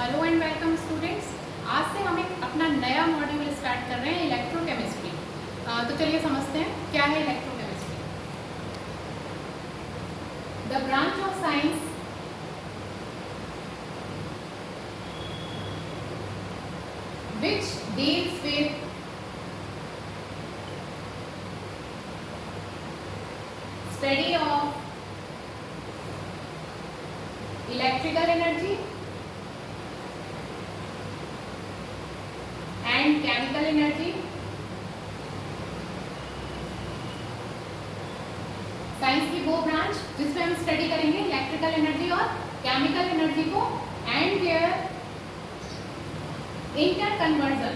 Hello and welcome students. आज से हम एक अपना नया मॉड्यूल स्टार्ट कर रहे हैं इलेक्ट्रोकेमिस्ट्री। तो चलिए समझते हैं क्या है electrochemistry. The branch of science which deals with study of electrical energy and chemical energy, science की वो ब्रांच जिसमें हम स्टडी करेंगे इलेक्ट्रिकल एनर्जी और केमिकल एनर्जी को and their interconversion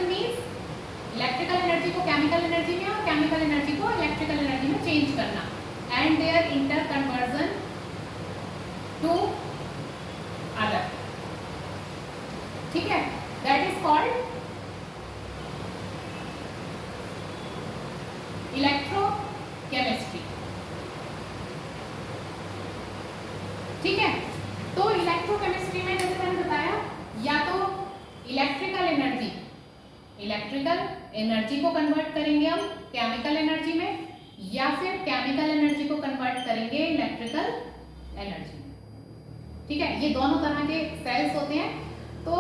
means electrical energy को केमिकल एनर्जी में और केमिकल एनर्जी को इलेक्ट्रिकल एनर्जी में चेंज करना and their interconversion to other. ठीक है, दैट इज कॉल्ड इलेक्ट्रोकेमिस्ट्री। ठीक है, तो इलेक्ट्रोकेमिस्ट्री में जैसे मैंने बताया या तो इलेक्ट्रिकल एनर्जी को कन्वर्ट करेंगे हम केमिकल एनर्जी में, या फिर केमिकल एनर्जी को कन्वर्ट करेंगे इलेक्ट्रिकल एनर्जी में। ठीक है, ये दोनों तरह के सेल्स होते हैं। तो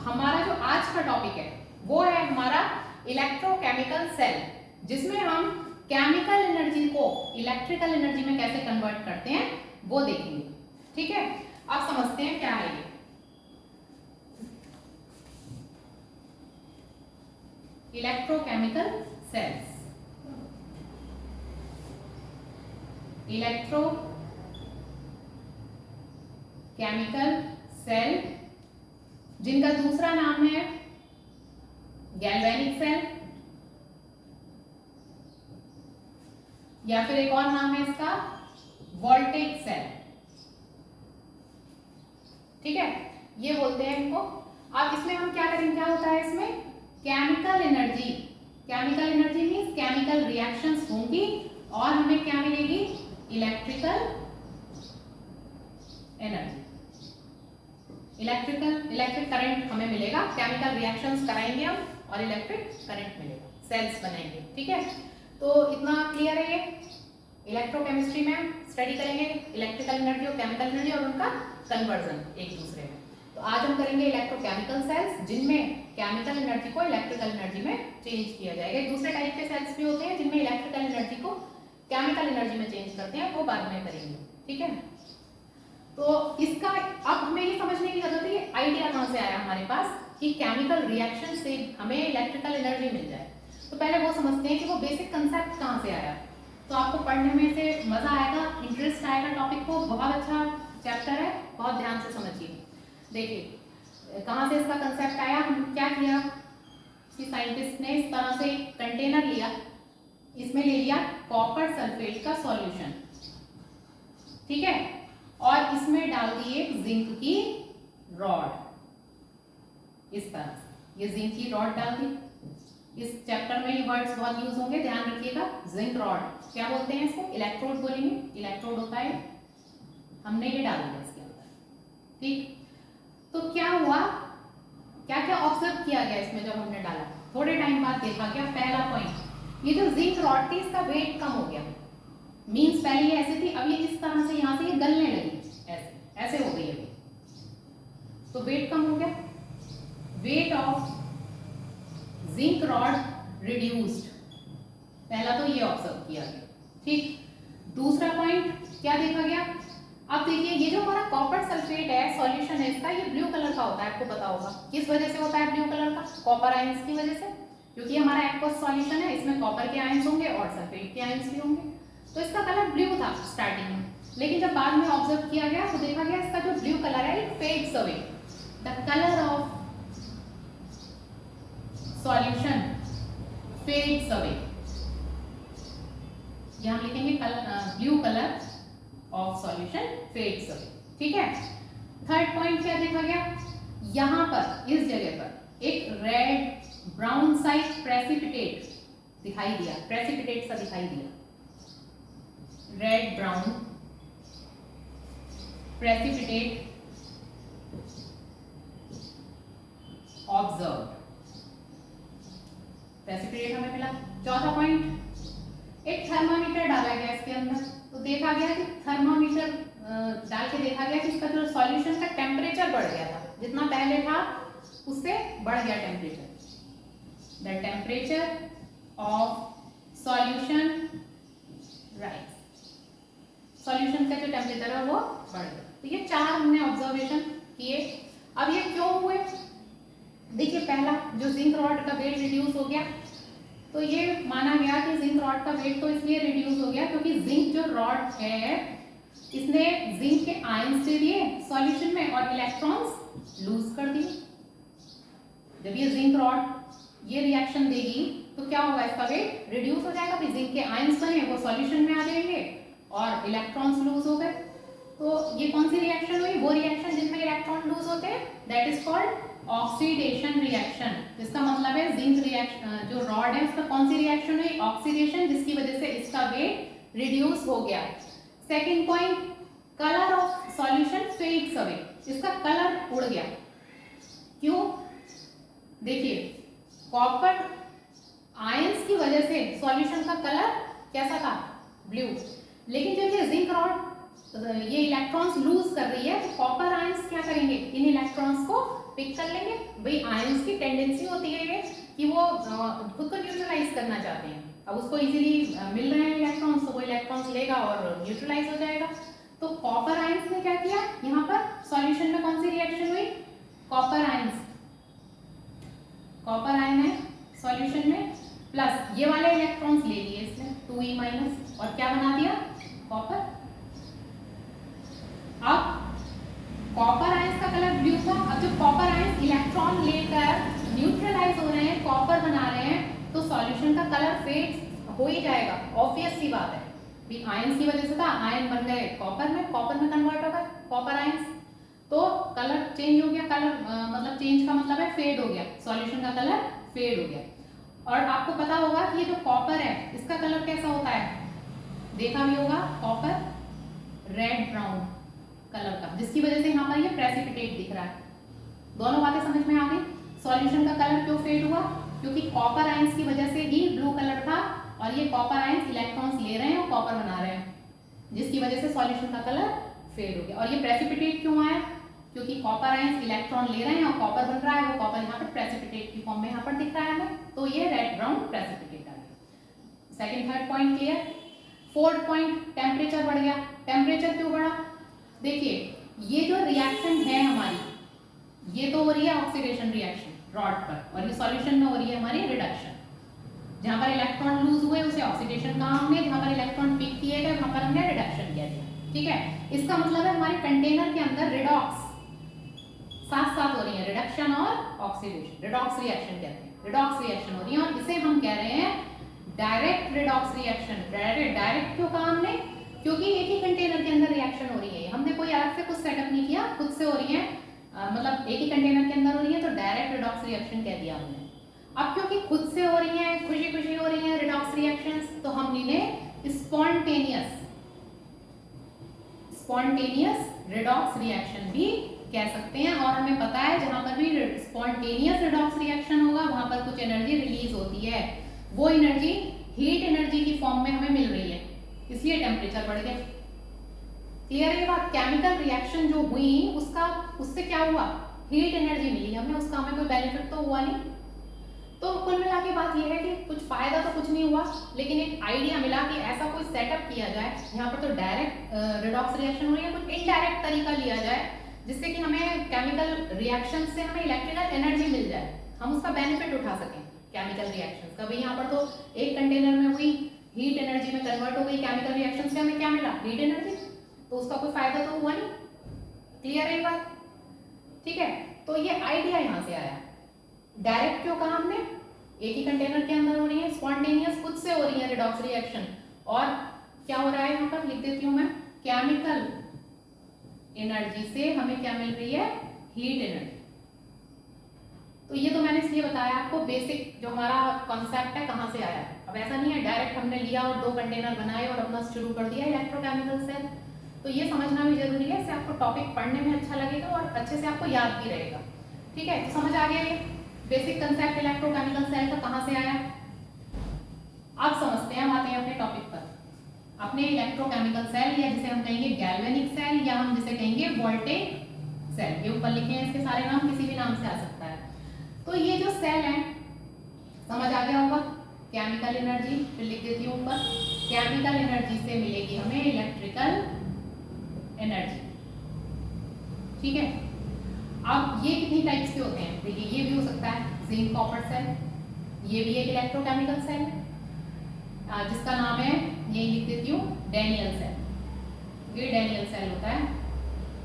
हमारा जो आज का टॉपिक है वो है हमारा इलेक्ट्रोकेमिकल सेल, जिसमें हम केमिकल एनर्जी को इलेक्ट्रिकल एनर्जी में कैसे कन्वर्ट करते हैं वो देखेंगे। ठीक है, अब समझते हैं क्या है ये इलेक्ट्रोकेमिकल सेल्स। इलेक्ट्रोकेमिकल सेल जिनका दूसरा नाम है गैल्वेनिक सेल, या फिर एक और नाम है इसका वोल्टेज सेल। ठीक है, ये बोलते हैं इनको। अब इसमें हम क्या करेंगे, क्या होता है इसमें chemical energy means chemical reactions होंगी और हमें क्या मिलेगी, इलेक्ट्रिकल एनर्जी, इलेक्ट्रिक करंट हमें मिलेगा। केमिकल रिएक्शंस कराएंगे हम और इलेक्ट्रिक करंट मिलेगा, सेल्स बनेंगे। ठीक है, तो इतना क्लियर है। ये इलेक्ट्रोकेमिस्ट्री में स्टडी करेंगे इलेक्ट्रिकल एनर्जी और केमिकल एनर्जी और उनका कन्वर्जन एक दूसरे में। तो आज हम करेंगे इलेक्ट्रोकेमिकल सेल्स जिनमें केमिकल एनर्जी को इलेक्ट्रिकल एनर्जी में चेंज किया जाएगा। दूसरे टाइप के सेल्स भी होते हैं जिनमें इलेक्ट्रिकल एनर्जी को केमिकल एनर्जी में चेंज करते हैं, वो बाद में करेंगे। ठीक है, तो इसका अब हमें ये समझने की जरूरत है आइडिया कहाँ से आया हमारे पास कि केमिकल रिएक्शन से हमें इलेक्ट्रिकल एनर्जी मिल जाए। तो पहले वो समझते हैं कि वो बेसिक कंसेप्ट कहाँ से आया। तो आपको पढ़ने में से मजा आएगा, इंटरेस्ट आएगा टॉपिक को। बहुत अच्छा चैप्टर है, बहुत ध्यान से समझिए। देखिए कहाँ से इसका कंसेप्ट आया। हम क्या किया कि साइंटिस्ट ने इस तरह से कंटेनर लिया, इसमें ले लिया कॉपर सल्फेट का सॉल्यूशन। ठीक है, और इसमें डाल दिए जिंक की रॉड। इस तरह से ये जिंक की रॉड डाल दी। इस चैप्टर में ये वर्ड्स बहुत यूज होंगे, ध्यान रखिएगा। जिंक रॉड क्या बोलते हैं इसको, इलेक्ट्रोड बोलेंगे। इलेक्ट्रोड होता है, हमने ये डाल दिया इसके अंदर। ठीक, तो क्या हुआ, क्या क्या ऑब्जर्व किया गया इसमें जब हमने डाला। थोड़े टाइम बाद देखा गया पहला पॉइंट, ये जो जिंक रॉड थी इसका वेट कम हो गया। मीन्स पहले ये ऐसे थी, अब ये इस तरह से यहाँ से ये गलने लगी, ऐसे हो गई अभी। तो वेट कम हो गया, weight of zinc rod reduced. पहला तो ये ऑब्जर्व किया गया। ठीक, दूसरा पॉइंट क्या देखा गया। अब देखिए ये जो हमारा कॉपर सल्फेट है, सॉल्यूशन है इसका, ये ब्लू कलर का होता है, आपको पता होगा। किस वजह से होता है ब्लू कलर का, कॉपर आयंस की वजह से, क्योंकि हमारा एक्वस सॉल्यूशन है, इसमें कॉपर के आयंस होंगे और सल्फेट के आयंस भी होंगे। तो इसका कलर ब्लू था स्टार्टिंग में, लेकिन जब बाद में ऑब्जर्व किया गया तो देखा गया इसका जो ब्लू कलर है it fades away. The colour of solution fades away. यहां लिखेंगे blue colour of solution fades away. ठीक है, थर्ड पॉइंट क्या देखा गया, यहां पर इस जगह पर एक रेड ब्राउन साइड प्रेसिपिटेट दिखाई दिया, प्रेसिपिटेट सा दिखाई दिया, रेड ब्राउन प्रेसिपिटेट थर्मामीटर डाला गया इसके अंदर, तो देखा गया कि थर्मामीटर डाल के देखा गया कि इसका जो सॉल्यूशन का टेम्परेचर बढ़ गया था, जितना पहले था उससे बढ़ गया temperature. The temperature of solution rise, solution का जो टेम्परेचर है वो बढ़ गया। तो ये 4 हमने ऑब्जर्वेशन किए। अब ये क्यों हुए? देखिए, पहला जो जिंक रॉड का वेट रिड्यूस हो गया, तो ये माना गया कि जिंक रॉड का वेट तो इसलिए रिड्यूस हो गया क्योंकि जिंक जो रॉड है इसने जिंक के आयंस दे दिए सॉल्यूशन में और इलेक्ट्रॉन्स लूज कर दिए। जब ये जिंक रॉड ये रिएक्शन देगी तो क्या होगा, इसका वेट रिड्यूस हो जाएगा, फिर जिंक के आयंस बने वो सॉल्यूशन में आ जाएंगे और इलेक्ट्रॉन्स लूज हो गए। तो ये कौन सी रिएक्शन हुई? वो रिएक्शन जिसमें इलेक्ट्रॉन लूज होते हैं, that is called oxidation reaction. जिसका मतलब है जिंक रिएक्शन जो रॉड है उसका कौन सी रिएक्शन हुई? ऑक्सीडेशन, जिसकी वजह से इसका वेट रिड्यूस हो गया। Second point, colour of solution fades away, इसका कलर उड़ गया। क्यों? देखिए, कॉपर आयंस की वजह से सॉल्यूशन का कलर कैसा था? ब्लू। लेकिन जब ये जिंक रॉड ये इलेक्ट्रॉन्स लूज कर रही है तो कॉपर आयंस क्या करेंगे? इन इलेक्ट्रॉन्स को पिक कर लेंगे। भाई आयंस की टेंडेंसी होती है ये कि वो खुद को न्यूट्रलाइज करना चाहते हैं। अब उसको इजीली मिल रहे हैं इलेक्ट्रॉन्स, तो वो इलेक्ट्रॉन्स लेगा और न्यूट्रलाइज हो जाएगा। तो कॉपर आयंस ने क्या किया? यहाँ पर सॉल्यूशन में कौन सी रिएक्शन हुई? कॉपर आयंस, कॉपर आयन है सॉल्यूशन में, प्लस ये वाले इलेक्ट्रॉन्स ले लिए इसने 2e माइनस, और क्या बना दिया? कॉपर। अब कॉपर आयंस का कलर ब्लू था। अब जब कॉपर आयंस इलेक्ट्रॉन लेकर न्यूट्रलाइज हो रहे हैं, कॉपर बना रहे हैं, तो सॉल्यूशन का कलर फेड हो ही जाएगा, ऑब्वियस सी बात है। भी आयंस की वजह से था, आयन बन गए कॉपर में कन्वर्ट हो गए कॉपर आयंस, तो कलर चेंज हो गया। कलर मतलब चेंज का मतलब है फेड हो गया, सॉल्यूशन का कलर फेड हो गया। और आपको पता होगा कि ये जो कॉपर है इसका कलर कैसा होता है? देखा भी होगा, कॉपर रेड ब्राउन कलर का, जिसकी वजह से यहाँ पर ये प्रेसिपिटेट दिख रहा है। दोनों बातें समझ में आ गई। सॉल्यूशन का कलर क्यों फेड हुआ? क्योंकि कॉपर आयंस की वजह से ही ब्लू कलर था, और ये कॉपर आयंस इलेक्ट्रॉन्स ले रहे हैं और कॉपर बना रहे हैं, जिसकी वजह से सॉल्यूशन का कलर फेड हो गया। और ये प्रेसिपिटेट क्यों आया? क्योंकि कॉपर आयंस इलेक्ट्रॉन ले रहे हैं और कॉपर बन रहा है, वो कॉपर यहाँ पर प्रेसिपिटेट की फॉर्म में यहाँ पर दिख रहा है हमें, तो ये रेड ब्राउन प्रेसिपिटेट आ गया। Second third point clear. Fourth point, temperature बढ़ गया। टेम्परेचर क्यों बढ़ा? देखिए, ये जो रिएक्शन है हमारी, ये तो हो रही है ऑक्सीडेशन रिएक्शन रॉड पर, और ये सॉल्यूशन में हो रही है हमारी रिडक्शन। जहां पर इलेक्ट्रॉन लूज हुए उसे ऑक्सीडेशन कहा हमने, जहां पर इलेक्ट्रॉन पिक किए गए वहां पर हमने रिडक्शन किया गया। ठीक है, इसका मतलब है हमारे कंटेनर के अंदर रिडॉक्स साथ साथ हो रही है, रिडक्शन और ऑक्सीडेशन, रिडॉक्स रिएक्शन कहते हैं। रिडॉक्स रिएक्शन हो रही है, और इसे हम कह रहे हैं डायरेक्ट रिडॉक्स रिएक्शन। डायरेक्ट क्यों कहा हमने? क्योंकि एक ही कंटेनर के अंदर रिएक्शन हो रही है, हमने कोई अलग से कुछ सेटअप नहीं किया, खुद से हो रही है, मतलब एक ही कंटेनर के अंदर हो रही है, तो डायरेक्ट रिडॉक्स रिएक्शन कह दिया हमने। अब क्योंकि खुद से हो रही है, खुशी खुशी हो रही है रिडॉक्स रिएक्शंस, तो हम इन्हें स्पॉन्टेनियस रिडॉक्स रिएक्शन भी कह सकते हैं। और हमें पता है जहां पर भी स्पॉन्टेनियस रिडॉक्स रिएक्शन होगा वहां पर कुछ एनर्जी रिलीज होती है, वो एनर्जी हीट एनर्जी की फॉर्म में हमें मिल रही है, इसलिए टेम्परेचर बढ़ गया। क्लियर है ये बात? केमिकल रिएक्शन जो हुई उससे क्या हुआ? हीट एनर्जी मिली हमें, उसका हमें कोई बेनिफिट तो हुआ नहीं। तो कुल मिला के बात यह है कि कुछ फायदा तो कुछ नहीं हुआ, लेकिन एक आइडिया मिला कि ऐसा कोई सेटअप किया जाए यहाँ पर तो डायरेक्ट रिडॉक्स रिएक्शन हो रही है, कुछ इनडायरेक्ट तरीका लिया जाए जिससे कि हमें केमिकल रिएक्शन से हमें इलेक्ट्रिकल एनर्जी मिल जाए, हम उसका बेनिफिट उठा सकें केमिकल रिएक्शन का। भाई यहाँ पर तो एक कंटेनर में हुई, हीट एनर्जी में कन्वर्ट हो गई, केमिकल रिएक्शन से हमें क्या मिला? हीट एनर्जी, तो उसका कोई फायदा तो हुआ नहीं। क्लियर है ये बात? ठीक है, तो ये आइडिया यहाँ से आया। डायरेक्ट क्यों कहा हमने? एक ही कंटेनर के अंदर हो रही है, स्पॉन्टेनियस खुद से हो रही है रिडॉक्स रिएक्शन, और क्या हो रहा है यहाँ पर लिख देती हूँ मैं, केमिकल एनर्जी से हमें क्या मिल रही है? Heat energy. तो ये तो मैंने इसलिए बताया आपको, बेसिक जो हमारा कॉन्सेप्ट है कहाँ से आया है। अब ऐसा नहीं है डायरेक्ट हमने लिया और 2 कंटेनर बनाए और अपना शुरू कर दिया इलेक्ट्रोकेमिकल से। तो ये समझना भी जरूरी है, इससे आपको टॉपिक पढ़ने में अच्छा लगेगा और अच्छे से आपको याद भी रहेगा। ठीक है, तो समझ आ गया ये बेसिक कंसेप्ट इलेक्ट्रोकेमिकल सेल का कहाँ से आया। अब समझते हैं, हम आते हैं अपने टॉपिक पर। अपने इलेक्ट्रोकेमिकल सेल, या जिसे हम कहेंगे गैल्वेनिक सेल, या हम जिसे कहेंगे वोल्टेज सेल, ये ऊपर लिखे हैं, इसके सारे नाम किसी भी नाम से आ सकता है। तो ये जो सेल है, समझ आ गया होगा, केमिकल एनर्जी, फिर लिख देती हूँ ऊपर, केमिकल एनर्जी से मिलेगी हमें इलेक्ट्रिकल एनर्जी, ठीक है। अब ये कितनी टाइप्स के होते हैं, देखिए ये भी हो सकता है जिंक कॉपर सेल, ये भी एक इलेक्ट्रोकेमिकल सेल है जिसका नाम है, ये लिख देती हूँ, डैनियल सेल। ये डैनियल सेल होता है।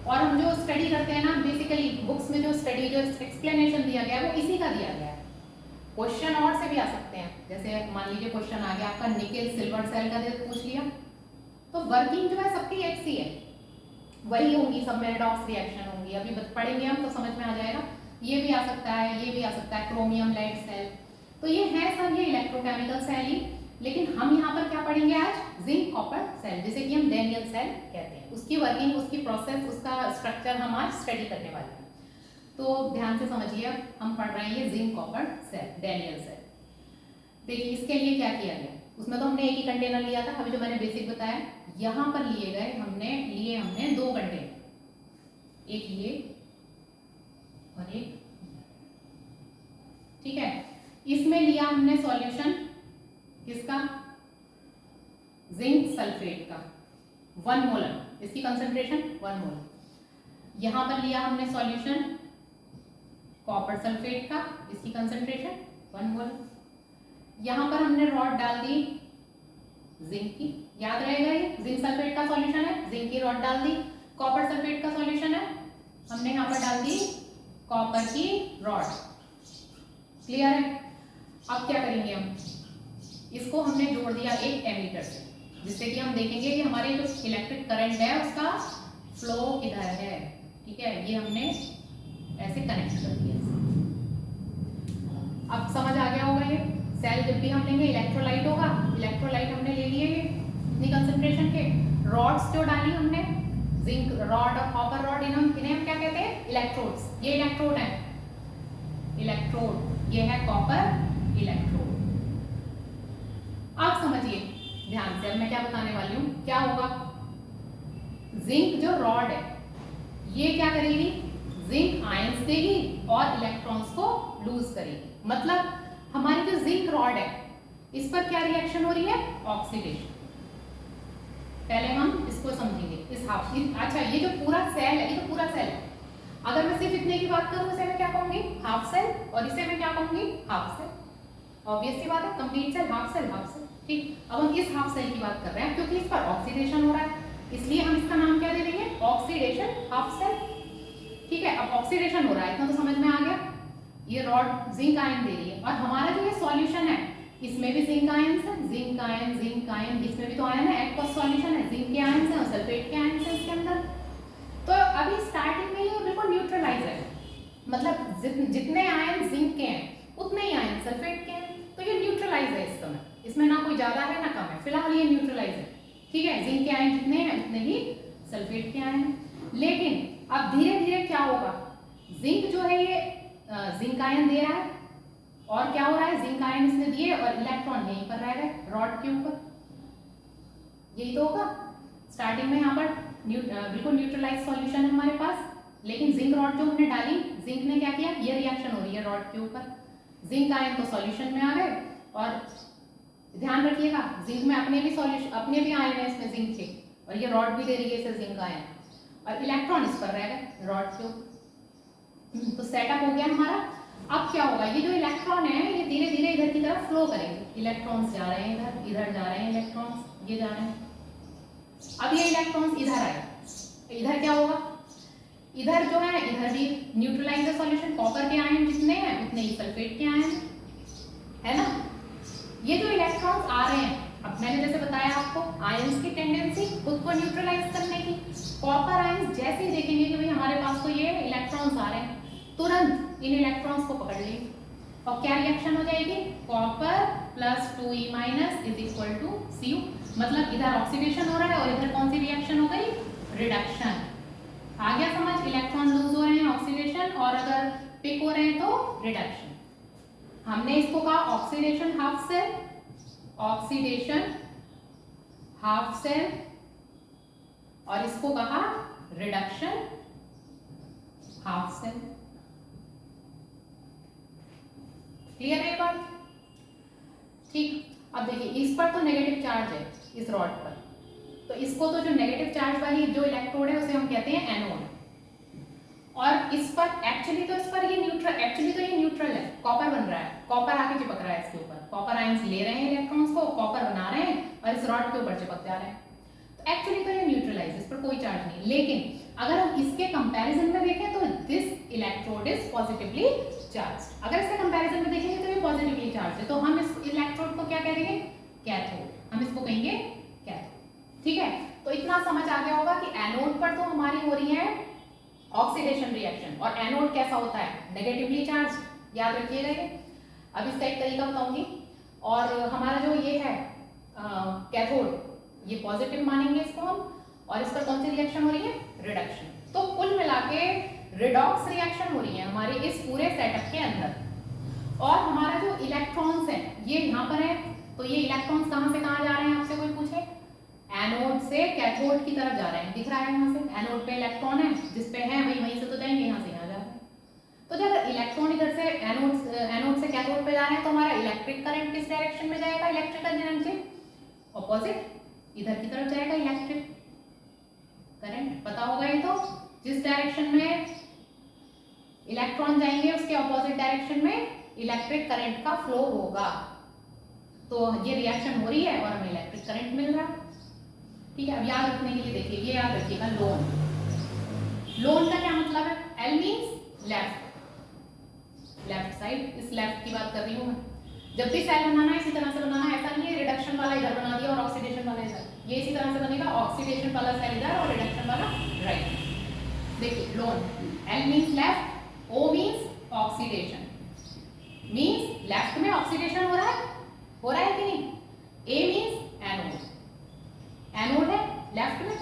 और हम जो स्टडी करते हैं ना, बेसिकली बुक्स में जो स्टडी, जो एक्सप्लेनेशन दिया गया है वो इसी का दिया गया है। क्वेश्चन और से भी आ सकते हैं, जैसे मान लीजिए क्वेश्चन आ गया आपका निकेल सिल्वर सेल का पूछ लिया, तो वर्किंग जो है सबकी एक सी है, वही होंगी, सब में रेडॉक्स रिएक्शन होंगी, अभी पढ़ेंगे हम तो समझ में आ जाएगा। ये भी आ सकता है, ये भी आ सकता है, क्रोमियम लेड सेल, तो ये है सब ये इलेक्ट्रोकेमिकल सेल ही। लेकिन हम यहाँ पर क्या पढ़ेंगे आज, जिंक कॉपर सेल, जिसे कि हम डैनियल सेल कहते हैं, उसकी वर्किंग, उसकी प्रोसेस, उसका स्ट्रक्चर हम आज स्टडी करने वाले हैं। तो ध्यान से समझिए, हम पढ़ रहे हैं zinc copper cell, Daniell cell. देखिए इसके लिए क्या किया गया, उसमें तो हमने एक ही कंटेनर लिया था, अभी जो मैंने बेसिक बताया, यहाँ पर लिए गए हमने दो कंटेनर, एक ये और एक, ठीक है। इसमें लिया हमने सॉल्यूशन किसका, जिंक सल्फेट का, 1 मोलर, इसकी कंसंट्रेशन 1 मोलर। यहाँ पर लिया हमने सॉल्यूशन कॉपर सल्फेट का, इसकी कंसंट्रेशन 1 मोलर। यहाँ पर हमने रॉड डाल दी जिंक की, याद रहेगा ये जिंक सल्फेट का सॉल्यूशन है, जिंक की रॉड डाल दी, कॉपर सल्फेट का सॉल्यूशन है, हमने यहाँ पर डाल दी कॉपर की रॉड, क्लियर है। अब क्या करेंगे हम, इसको हमने जोड़ दिया एक एमीटर से, जिससे कि हम देखेंगे कि हमारे जो इलेक्ट्रिक करंट है उसका फ्लो किधर है, ठीक है। ये हमने ऐसे कनेक्ट कर दिया। अब समझ आ गया होगा, ये सेल जब भी हम लेंगे इलेक्ट्रोलाइट होगा, इलेक्ट्रोलाइट हमने ले लिए इतनी कंसंट्रेशन के, रॉड्स जो डाली हमने, जिंक रॉड और कॉपर रॉड, इन्हें हम क्या कहते हैं, इलेक्ट्रोड्स। ये इलेक्ट्रोड है, इलेक्ट्रोड, ये है कॉपर इलेक्ट्रोड। आप समझिए ध्यान से, अब मैं क्या बताने वाली हूँ, क्या होगा, जिंक जो रॉड है ये क्या करेगी, जिंक आयंस देगी और इलेक्ट्रॉन्स को लूज करेगी। मतलब हमारी जो जिंक रॉड है इस पर क्या रिएक्शन हो रही है, ऑक्सीडेशन। पहले हम इसको समझेंगे, इस हाफ, अच्छा ये जो पूरा सेल है, ये तो पूरा सेल है, अगर मैं सिर्फ इतने की बात करूं, इसे मैं क्या कहूंगी, हाफ सेल, और इसे मैं क्या कहूंगी, हाफ सेल। ऑब्वियस सी बात है, complete cell, half cell, half cell, ठीक। अब हम इस हाफ सेल की बात कर रहे हैं क्योंकि इस पर ऑक्सीडेशन हो रहा है, इसलिए हम इसका नाम क्या दे देंगे, ऑक्सीडेशन हाफ सेल, ठीक है। अब ऑक्सीडेशन हो रहा है, इतना तो समझ में आ गया, ये रॉड जिंक आयन दे रही है, और हमारा जो ये सॉल्यूशन है इसमें भी जिंक आयन है, जिंक आयन, जिंक आयन, इसमें भी तो आयन है, एक्वस सॉल्यूशन है, जिंक के आयन है और सल्फेट के आयन है इसके अंदर। तो अभी स्टार्टिंग में ये बिल्कुल न्यूट्रलाइज है, मतलब जितने आयन जिंक के हैं उतने ही आयन सल्फेट के हैं, तो ये न्यूट्रलाइज है इस समय, इसमें ना कोई ज्यादा है ना कम है, फिलहाल ये न्यूट्रलाइज है, ठीक है। जिंक के आयन जितने हैं उतने ही सल्फेट के आयन हैं। लेकिन अब धीरे धीरे क्या होगा, जिंक जो है ये जिंक आयन दे रहा है, और क्या हो रहा है, जिंक आयन इसने दिए और इलेक्ट्रॉन यहीं पर रह गए रॉड के ऊपर, यही तो होगा। स्टार्टिंग में यहाँ पर बिल्कुल न्यूट्रलाइज सॉल्यूशन है हमारे पास, लेकिन जिंक रॉड जो हमने डाली, जिंक ने क्या किया, ये रिएक्शन हो रही है रॉड के ऊपर, जिंक आयन तो सॉल्यूशन में आ गए, और ध्यान रखिएगा जिंक में अपने भी सॉल्यूशन, अपने भी आयन है इसमें जिंक के, और ये रॉड भी दे रही है इसे जिंक आयन, और इलेक्ट्रॉन इस पर रह गए रॉड के ऊपर। तो सेटअप हो गया हमारा। अब क्या होगा, ये जो इलेक्ट्रॉन है ये धीरे धीरे इधर की तरफ फ्लो करेंगे, इलेक्ट्रॉन्स जा रहे हैं इधर, इधर जा रहे हैं इलेक्ट्रॉन्स, ये जा रहे हैं। अब ये इलेक्ट्रॉन्स इधर आए, इधर क्या होगा, इधर जो है इधर भी न्यूट्रलाइज है सॉल्यूशन, कॉपर के आयन जितने हैं उतने ही सल्फेट के आयन है ना। ये जो इलेक्ट्रॉन्स आ रहे हैं, अब मैंने जैसे बताया आपको आयंस की टेंडेंसी खुद को न्यूट्रलाइज करने की, कॉपर आयंस जैसे ही देखेंगे कि भाई हमारे पास तो ये इलेक्ट्रॉन्स आ रहे हैं, तुरंत इन इलेक्ट्रॉन्स को पकड़ लेंगे, और क्या रिएक्शन हो जाएगी, copper plus 2e minus is equal to Cu, मतलब इधर ऑक्सीडेशन हो रहा है और इधर कौन सी रिएक्शन हो गई, रिडक्शन। आ गया समझ, इलेक्ट्रॉन लूज हो रहे हैं ऑक्सीडेशन, और अगर पिक हो रहे हैं तो रिडक्शन। हमने इसको कहा oxidation half cell, oxidation half cell और इसको कहा रिडक्शन हाफ सेल। क्लियर है ये बात? ठीक, अब देखिए इस पर तो नेगेटिव चार्ज है इस रॉड पर, तो इसको तो जो नेगेटिव चार्ज वाली जो इलेक्ट्रोड है उसे हम कहते हैं एनोड, और इस पर एक्चुअली तो इस पर ये न्यूट्रल, एक्चुअली तो ये न्यूट्रल है, कॉपर बन रहा है, कॉपर आके चिपक रहा है इसके ऊपर, कॉपर आयंस ले रहे हैं इलेक्ट्रॉन्स को, कॉपर बना रहे हैं और इस रॉड के ऊपर चिपक जा रहे हैं, तो एक्चुअली तो ये न्यूट्रलाइज, इस पर कोई चार्ज नहीं। लेकिन अगर हम इसके कंपैरिजन में देखें तो this electrode is positively charge, अगर इसके कंपैरिजन में देखेंगे तो ये पॉजिटिवली चार्ज है, तो हम इस इलेक्ट्रोड को क्या कह देंगे? कैथोड, हम इसको कहेंगे कैथोड। ठीक है, तो इतना समझ आ गया होगा कि एनोड पर तो हमारी हो रही है ऑक्सीडेशन रिएक्शन, और एनोड कैसा होता है? नेगेटिवली चार्ज, याद रखिएगा ये। अब इसका एक तरीका बताऊंगी, और हमारा जो ये है कैथोड, ये पॉजिटिव मानेंगे इसको हम, और इस पर कौन सी रिएक्शन हो रही है? रिडक्शन। तो कुल मिला के रिडॉक्स रिएक्शन हो रही है हमारे इस पूरे सेटअप के अंदर, और हमारा जो इलेक्ट्रॉन्स है ये यहाँ पर है, तो ये इलेक्ट्रॉन्स कहाँ से कहाँ जा रहे हैं? आपसे कोई पूछे, एनोड से कैथोड की तरफ जा रहे हैं, दिख रहा है यहाँ से, एनोड पे इलेक्ट्रॉन है, जिस पे है वहीं से तो जाएंगे, यहाँ से यहाँ जा रहे हैं। तो जब इलेक्ट्रॉन इधर से एनोड से कैथोड पे जा रहे हैं, तो हमारा इलेक्ट्रिक करंट किस डायरेक्शन में जाएगा? इलेक्ट्रिकल एनर्जी ऑपोजिट, इधर की तरफ जाएगा इलेक्ट्रिक करंट, पता होगा ये तो, जिस डायरेक्शन में इलेक्ट्रॉन जाएंगे उसके ऑपोजिट डायरेक्शन में इलेक्ट्रिक करंट का फ्लो होगा। तो ये रिएक्शन हो रही है और हमें इलेक्ट्रिक करंट मिल रहा है। ठीक है, अब याद रखने के लिए देखिए, ये याद रखिएगा लोन, लोन का क्या मतलब है? L means left, left side, इस लेफ्ट की बात कर रही हूँ मैं। जब भी सेल बनाना है इसी तरह से बनाना है, ऐसा नहीं है रिडक्शन वाला इधर बना दिया और ऑक्सीडेशन वाला इधर, ये इसी तरह से बनेगा, ऑक्सीडेशन वाला सेल इधर और रिडक्शन वाला राइट। देखिए loan, L means left, O means oxidation, means left में ऑक्सीडेशन हो रहा है कि नहीं? ए मीन्स एनोड, एनोड है लेफ्ट में,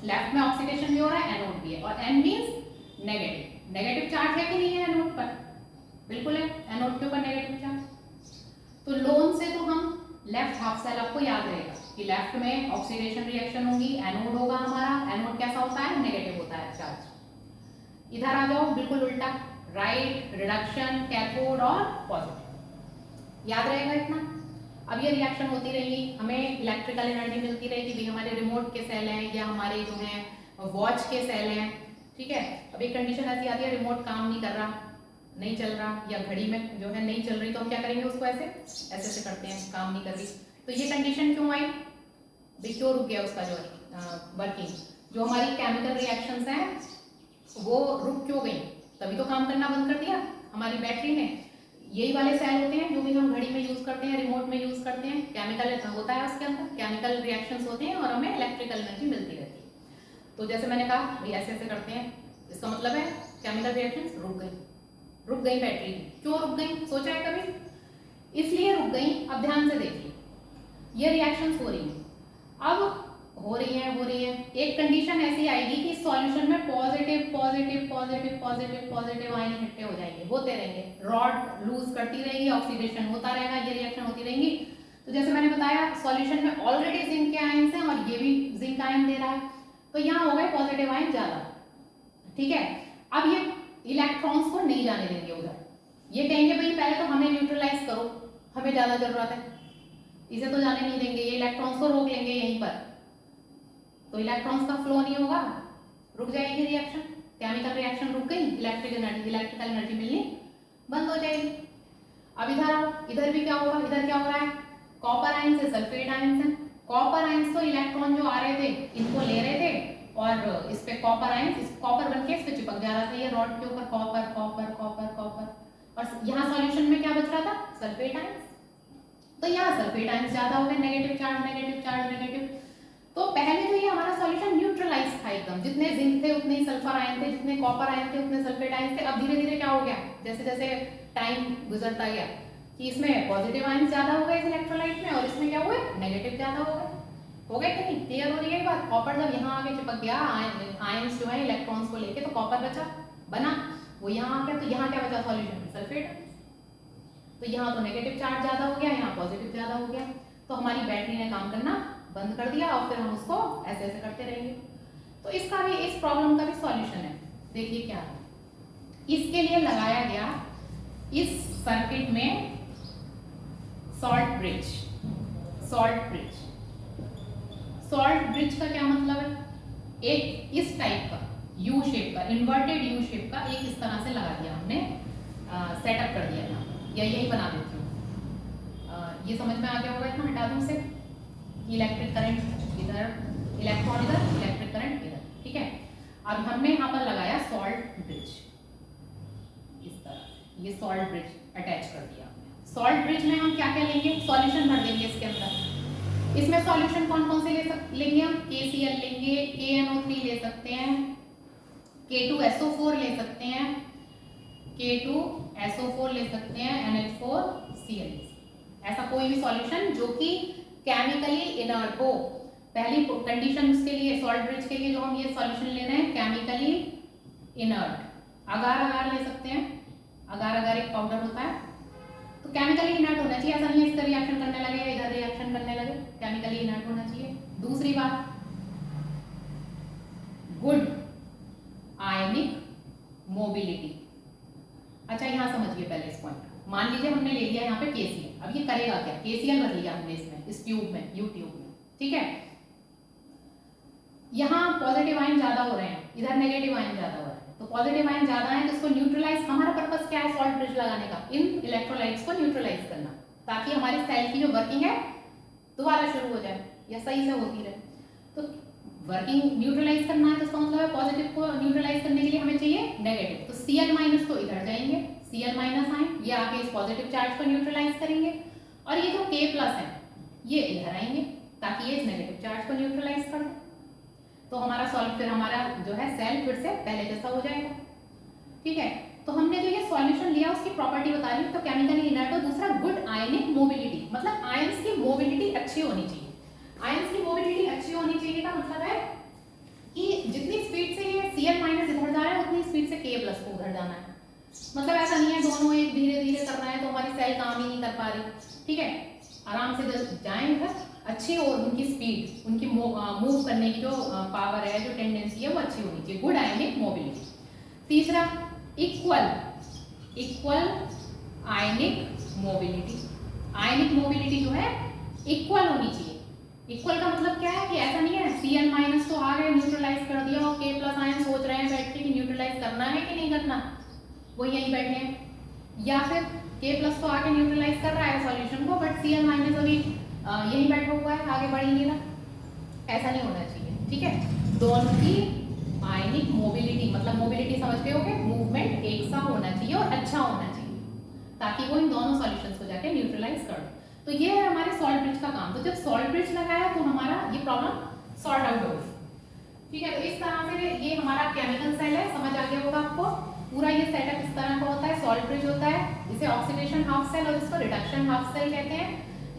लेफ्ट में ऑक्सीडेशन भी हो रहा है, एनोड भी है, और N means negative, negative charge है कि नहीं है एनोड पर? बिल्कुल है, एनोड के ऊपर नेगेटिव चार्ज। तो लोन से तो हम लेफ्ट हाफ सेल, आपको याद रहेगा कि लेफ्ट में ऑक्सीडेशन रिएक्शन होगी, एनोड होगा हमारा, एनोड कैसा होता है? नेगेटिव होता है चार्ज। इधर आ जाओ बिल्कुल उल्टा, राइट, रिडक्शन, कैथोड और पॉजिटिव, याद रहेगा इतना। अब ये रिएक्शन होती रहेगी, हमें इलेक्ट्रिकल एनर्जी मिलती रहेगी, भी हमारे रिमोट के सेल हैं या हमारे जो हैं वॉच के सेल हैं। ठीक है, अब एक कंडीशन ऐसी आती है रिमोट काम नहीं कर रहा, नहीं चल रहा, या घड़ी में जो है नहीं चल रही, तो हम क्या करेंगे? उसको ऐसे ऐसे ऐसे करते हैं, काम नहीं कर रही, तो ये कंडीशन क्यों आई? क्यों रुक गया उसका जो वर्किंग, जो हमारी केमिकल रिएक्शंस हैं वो रुक क्यों गई? तभी तो काम करना बंद कर दिया हमारी बैटरी ने। यही वाले सेल होते हैं जो भी हम घड़ी में यूज करते हैं, रिमोट में यूज करते हैं, केमिकल होता है उसके अंदर, केमिकल रिएक्शंस होते हैं और हमें इलेक्ट्रिकल एनर्जी मिलती रहती है। तो जैसे मैंने कहा भाई ऐसे ऐसे करते हैं, इसका मतलब है केमिकल रिएक्शंस रुक गई बैटरी। क्यों रुक गई? सोचा है कभी? इसलिए रुक गई। अब ध्यान से देखिए, ये रिएक्शंस हो रही हैं, अब हो रही है, एक कंडीशन ऐसी आएगी कि सॉल्यूशन में positive positive positive positive positive ion इकट्ठे हो जाएंगे, होते रहेंगे, रॉड लूज करती रहेगी, ऑक्सीडेशन होता रहेगा, ये रिएक्शन होती रहेंगी। तो जैसे मैंने बताया सॉल्यूशन में ऑलरेडी जिंक के आयन्स हैं और ये भी जिंक आयन दे रहा है, तो यहाँ हो गए पॉजिटिव आयन ज्यादा। ठीक है, अब ये इलेक्ट्रॉन्स को नहीं जाने देंगे उधर, ये कहेंगे भाई पहले तो हमें न्यूट्रलाइज करो, हमें ज्यादा जरूरत है, इसे तो जाने नहीं देंगे, ये इलेक्ट्रॉन्स को रोक लेंगे यहीं पर, तो इलेक्ट्रॉन्स का फ्लो नहीं होगा, रुक जाएगी रिएक्शन, केमिकल रिएक्शन रुक गई, इलेक्ट्रिकल एनर्जी मिलनी बंद हो जाएगी। अब इधर आओ, इधर भी क्या होगा? इधर क्या हो रहा है? कॉपर आयंस से सल्फेट आयंस है, कॉपर आयंस तो इलेक्ट्रॉन जो आ रहे थे इनको ले रहे थे और इस पे कॉपर आयंस, इस कॉपर बनके इस पे चिपक जा रहा था, ये रॉड के ऊपर कॉपर कॉपर कॉपर कॉपर, और यहाँ सॉल्यूशन में क्या बच रहा था? Sulphate ions. तो यहाँ सल्फेट आयंस ज्यादा हो गए, negative charge negative charge negative. तो पहले जो ये हमारा सॉल्यूशन न्यूट्रलाइज था एकदम, जितने जिंक थे उतने ही सल्फर आयन थे, जितने कॉपर आयन थे उतने सल्फेट आयन थे। अब धीरे धीरे क्या हो गया, जैसे जैसे टाइम गुजरता गया कि इसमें पॉजिटिव आयन ज्यादा हो गए इस इलेक्ट्रोलाइट में, और इसमें क्या हुए? नेगेटिव ज्यादा हो गए कि नहीं? क्लियर हो रही है बात? कॉपर जब यहाँ आके चिपक गया, आयंस जो है इलेक्ट्रॉन्स को लेके, तो कॉपर बचा बना, वो यहाँ आ गया, तो यहाँ क्या बचा सॉल्यूशन में? सल्फेट। तो यहाँ तो नेगेटिव चार्ज ज्यादा हो गया, यहाँ पॉजिटिव ज्यादा हो गया, तो हमारी बैटरी ने काम करना बंद कर दिया और फिर हम उसको ऐसे ऐसे करते रहेंगे। तो इसका भी, इस प्रॉब्लम का भी सॉल्यूशन है। देखिए क्या है, इसके लिए लगाया गया इस सर्किट में salt bridge. Salt bridge, salt bridge का क्या मतलब है, एक इस टाइप का यू शेप का, इन्वर्टेड यू शेप का एक इस तरह से लगा दिया हमने, सेटअप कर दिया यहाँ, या यही बना देती हूँ। ये समझ में आ गया होगा, इतना हटा दूँ से, इलेक्ट्रिक करंट इधर, इलेक्ट्रॉन इधर, इलेक्ट्रिक करंट इधर, ठीक है। अब हमने यहाँ पर लगाया सॉल्ट ब्रिज, इस तरह ये सॉल्ट ब्रिज अटैच कर दिया। सॉल्ट ब्रिज में हम क्या क्या लेंगे, सॉल्यूशन भर देंगे इसके अंदर। इसमें सॉल्यूशन कौन कौन से लेंगे हम, KCl लेंगे, KNO3 ले सकते हैं, K2SO4 ले सकते हैं, K2SO4 ले सकते हैं, NH4Cl। ऐसा कोई भी सॉल्यूशन जो कि केमिकली इनर्ट हो। पहली कंडीशन उसके लिए, सॉल्ट ब्रिज के लिए जो हम ये सॉल्यूशन ले रहे हैं, केमिकली इनर्ट। अगार अगार ले सकते हैं, अगार अगार एक पाउडर होता है, तो केमिकली इनर्ट होना चाहिए। ऐसा नहीं है इसका रिएक्शन करने लगे, इधर रिएक्शन करने लगे, केमिकली इनर्ट होना चाहिए। दूसरी बात, गुड आयनिक मोबिलिटी। अच्छा यहाँ समझिए पहले इस पॉइंट को। मान लीजिए हमने ले लिया यहाँ पे KCl, अब ये करेगा क्या, KCl भर लिया हमने इसमें, इस ट्यूब में, यू ट्यूब में, ठीक है। यहाँ पॉजिटिव आयन ज्यादा हो रहे हैं, इधर नेगेटिव आयन ज्यादा हो रहे हैं, तो पॉजिटिव आयन ज्यादा है तो इसको न्यूट्रलाइज, हमारा पर्पस क्या है सॉल्ट ब्रिज लगाने का, इन इलेक्ट्रोलाइट्स को न्यूट्रलाइज करना, ताकि हमारी सेल की जो वर्किंग है दोबारा शुरू हो जाए या सही से होती रहे। तो वर्किंग न्यूट्रलाइज करना है तो इसका मतलब है पॉजिटिव को न्यूट्रलाइज करने के लिए हमें चाहिए नेगेटिव, तो Cl- तो इधर जाएंगे, Cl- आए, ये आके इस पॉजिटिव चार्ज को न्यूट्रलाइज करेंगे, और ये जो K+ है ये इधर आएंगे ताकि ये इस नेगेटिव चार्ज को न्यूट्रलाइज कर दे। तो हमारा सॉल्व, फिर हमारा जो है सेल फिर से पहले जैसा हो जाएगा, ठीक है। तो हमने जो ये सॉल्यूशन लिया उसकी प्रॉपर्टी बता दी, तो केमिकली इनर्ट हो। दूसरा, गुड आयनिक मोबिलिटी, मतलब आयंस की मोबिलिटी अच्छी होनी चाहिए। आयंस की मोबिलिटी अच्छी होनी चाहिए का मतलब है कि जितनी स्पीड से ये Cl- इधर जा रहा है उतनी स्पीड से K+ को उधर जाना है। मतलब ऐसा नहीं है दोनों एक धीरे धीरे कर रहा है तो हमारी सेल काम ही नहीं कर पा रही, ठीक है। आराम से जाएं इधर, अच्छी और उनकी स्पीड, उनकी मूव करने की जो पावर है, जो टेंडेंसी है वो अच्छी होनी चाहिए, गुड आयनिक मोबिलिटी। तीसरा, इक्वल आयनिक मोबिलिटी। आयनिक मोबिलिटी जो है इक्वल होनी चाहिए। इक्वल का मतलब क्या है कि ऐसा नहीं है Cl- तो आ गए न्यूट्रलाइज कर दिया और K+ आयन सोच रहे हैं बैठ के कि न्यूट्रलाइज करना है कि नहीं करना, वो यहीं बैठे हैं, या फिर K+ तो आके न्यूट्रलाइज कर रहा है सॉल्यूशन को, बट Cl- अभी यहीं बैठा हुआ है, आगे बढ़ ही नहीं रहा। ऐसा नहीं होना चाहिए, ठीक है। दोनों की आयनिक मोबिलिटी, मतलब मोबिलिटी समझ गए होगे, मूवमेंट एक सा होना चाहिए और अच्छा होना चाहिए, ताकि वो इन दोनों सॉल्यूशंस को जाके न्यूट्रलाइज कर दे। तो ये है हमारे सॉल्ट ब्रिज का काम। तो जब सॉल्ट ब्रिज लगाया तो हमारा ये प्रॉब्लम सॉर्ट आउट हो गई, ठीक है। तो इस तरह से ये हमारा केमिकल सेल है, समझ आ गया होगा आपको। पूरा ये सेटअप इस तरह का होता है, सॉल्ट ब्रिज होता है, इसे ऑक्सीडेशन हाफ सेल और इसको रिडक्शन हाफ सेल कहते हैं।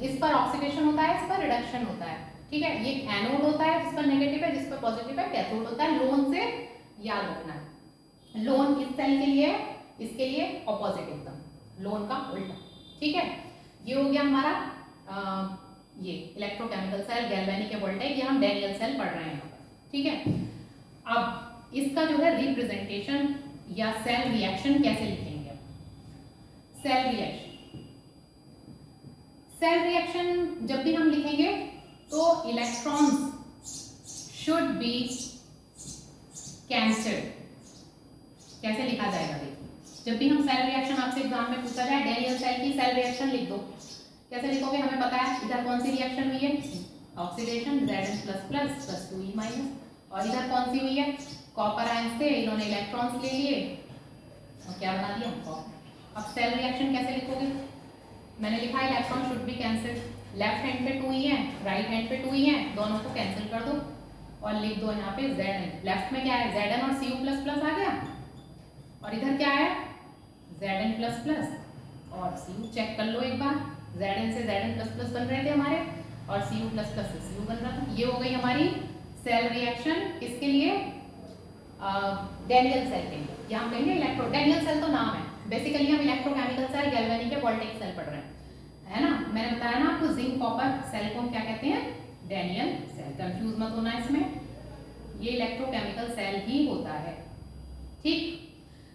इस पर ऑक्सीडेशन होता है, इस पर रिडक्शन होता है, ठीक है। ये एनोड होता है, जिस पर नेगेटिव है, जिस पर पॉजिटिव है, कैथोड होता है। लोन से याद रखना है, लोन इस सेल के लिए, इसके लिए ऑपोजिट एकदम, लोन का उल्टा, ठीक है। ये हो गया हमारा ये इलेक्ट्रोकेमिकल सेल, गैल्वेनिक वोल्टेज, ये हम डैनियल सेल पढ़ रहे हैं यहाँ पर, ठीक है। अब इसका जो है रिप्रेजेंटेशन या सेल रिएक्शन कैसे लिखेंगे अब। सेल रिएक्शन, सेल रिएक्शन जब भी हम लिखेंगे तो इलेक्ट्रॉन्स शुड बी कैंसल्ड। कैसे लिखा जाएगा देखिए, जब भी हम सेल रिएक्शन आपसे एग्जाम में पूछा जाए, डैनियल सेल की सेल रिएक्शन लिख दो, कैसे लिखोगे हमें पता है। इधर कौन सी रिएक्शन हुई है, ऑक्सीडेशन, Zn++ 2E-, और इधर कौन सी हुई है, कॉपर आयंस थे, इन्होंने इलेक्ट्रॉन्स ले लिए और क्या बना दिया, कॉपर। अब सेल रिएक्शन कैसे लिखोगे, मैंने लिखा है electron should be cancelled, left hand पे 2E है, राइट हैंड पे 2E है, दोनों को कैंसिल कर दो और लिख दो यहाँ पे Zn। लेफ्ट में क्या है, Zn और Cu++ आ गया, और इधर क्या है, Zn++ और Cu। चेक कर लो एक बार, Zn से Zn++ बन रहे थे हमारे और Cu++ से Cu बन रहा था। ये हो गई हमारी सेल रिएक्शन, किसके लिए, डैनियल सेल के लिए, या हम कहेंगे इलेक्ट्रो, डैनियल सेल तो नाम है, बेसिकली हम इलेक्ट्रोकेमिकल सेल, गैल्वेनिक या वोल्टेइक सेल पढ़ रहे हैं, है ना। मैंने बताया ना आपको, जिंक कॉपर सेल को हम क्या कहते हैं, डैनियल सेल, कंफ्यूज मत होना इसमें, ये इलेक्ट्रोकेमिकल सेल ही होता है। ठीक,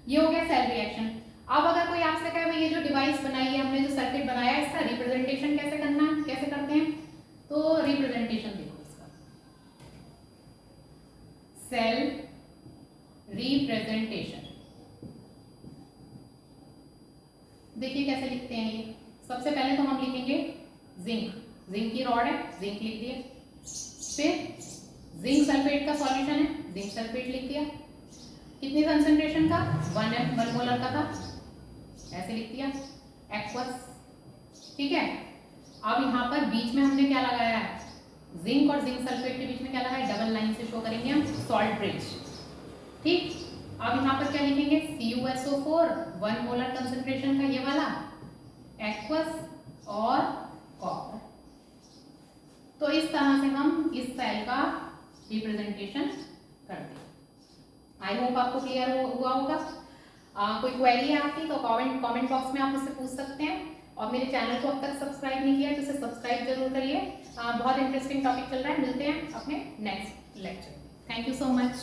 ये हो गया सेल रिएक्शन। अब अगर कोई आपसे कहे भाई ये जो डिवाइस बनाई है हमने, जो सर्किट बनाया है, इसका रिप्रेजेंटेशन कैसे करना है, कैसे करते हैं, तो रिप्रेजेंटेशन देखो इसका, सेल रिप्रेजेंटेशन देखिए कैसे लिखते हैं ये। सबसे पहले तो हम लिखेंगे जिंक, जिंक की रॉड है, जिंक लिख दिया, फिर जिंक सल्फेट का सॉल्यूशन है, जिंक सल्फेट लिख दिया, कितनी कंसंट्रेशन का, 1 मोलर का था, ऐसे लिख दिया, एक्वस। ठीक है, अब यहाँ पर बीच में हमने क्या लगाया है, जिंक और जिंक सल्फेट के बीच में क्या लगाया है, डबल लाइन से शो करेंगे हम, सॉल्ट ब्रिज। ठीक, अब यहाँ पर क्या लिखेंगे, CuSO4 1 मोलर कंसंट्रेशन का ये वाला, एक्वस और कॉपर। तो इस तरह से हम इस सेल का रिप्रेजेंटेशन करते हैं। आई होप आपको क्लियर हुआ होगा। कोई क्वेरी है आपकी तो कमेंट बॉक्स में आप मुझसे पूछ सकते हैं, और मेरे चैनल को अब तक सब्सक्राइब नहीं किया तो इसे सब्सक्राइब जरूर करिए। बहुत इंटरेस्टिंग टॉपिक चल रहा है, मिलते हैं अपने next lecture. Thank you so much.